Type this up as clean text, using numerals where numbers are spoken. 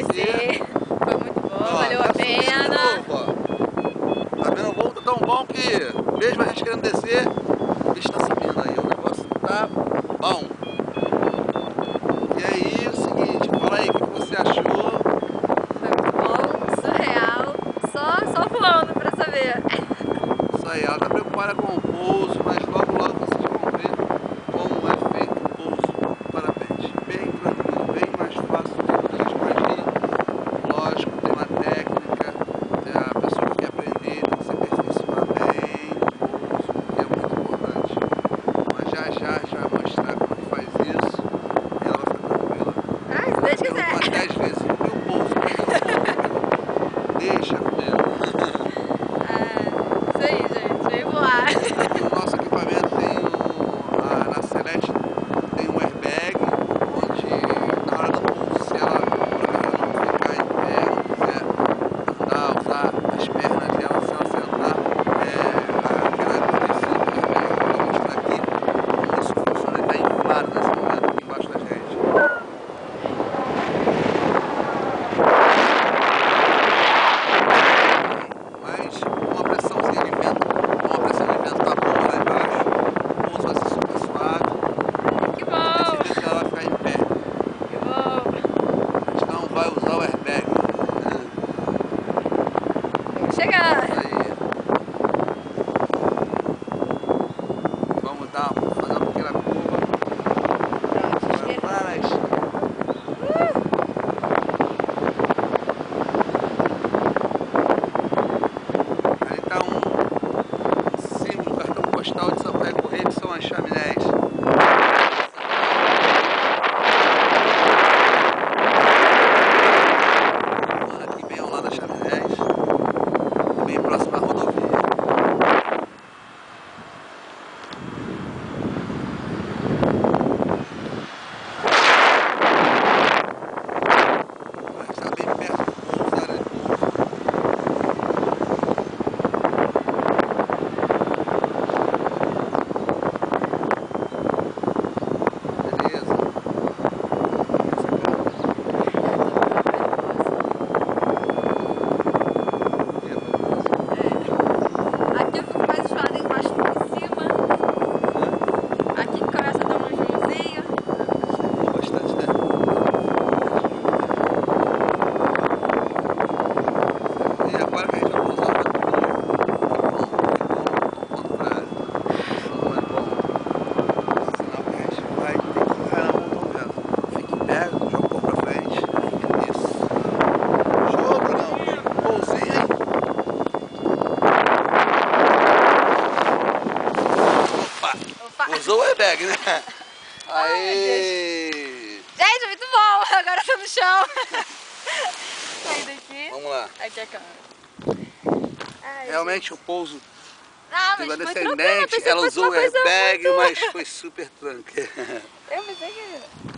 descer. Foi muito bom, valeu a pena. Tá vendo? O voo tá tão bom que, mesmo a gente querendo descer, o bicho tá subindo aí. O negócio tá bom. E aí, o seguinte, fala aí, o que você achou? Foi muito bom, surreal. Só voando pra saber. Isso aí, ela tá preocupada com o pouso, mas logo logo vocês vão ver como é feito o pouso do parapente. Bem tranquilo, bem mais fácil do que a gente imagina. Lógico, tem uma técnica, a pessoa que quer aprender tem que se aperfeiçoar bem no pouso, que é muito importante. Mas já já a gente vai mostrar como que faz isso e ela vai ficar tranquila. Ah, se Deus quiser. Ela 10 vezes no meu pouso, deixa comigo. Isso aí, gente, veio voar. No nosso equipamento tem na Celeste tem um airbag, onde na hora do pouso, se ela por acaso não ficar em pé, não quiser andar, usar as pernas dela, se ela sentar, aquela princípio do airbag que eu vou mostrar aqui, como isso funciona, ele está inflado nesse momento aqui embaixo da gente. Mas uma pressãozinha de vento, uma pressão de vento tá boa lá embaixo, o pouso vai ser super suave. Que Tem bom, certeza que ela vai ficar em pé. que bom. A gente não vai usar o airbag. Vamos chegar. Isso aí. Vamos fazer uma pequena curva. Vamos lá, ali está um símbolo, cartão postal de Sampaio Correia, que são as chaminés. Aqui bem ao lado das chaminés, bem próximo à rodovia. A gente está bem perto do pouso, da área de pouso. Beleza. Aqui eu fico mais enjoada embaixo do que em cima. Aqui começa a dar um enjoozinho. Bastante, né? E agora que a gente vai usar o retorno, ponto pra área. Isso não é bom. Senão que a gente vai ter que... Ah, não, tô vendo. Fique em pé, joga o corpo pra frente. Isso. Show, Brunão. Pousinho, hein? Opa. Usou o airbag, né? Ai, Aê! Gente, muito bom. Agora eu tô no chão. Saí daqui. Vamos lá. Aqui a câmera. Ai, Realmente o pouso Ah, pela mas foi tranquilo. Eu descendente, pensei ela que fosse usou o uma coisa airbag, muito... mas foi super tranquilo. Eu pensei que...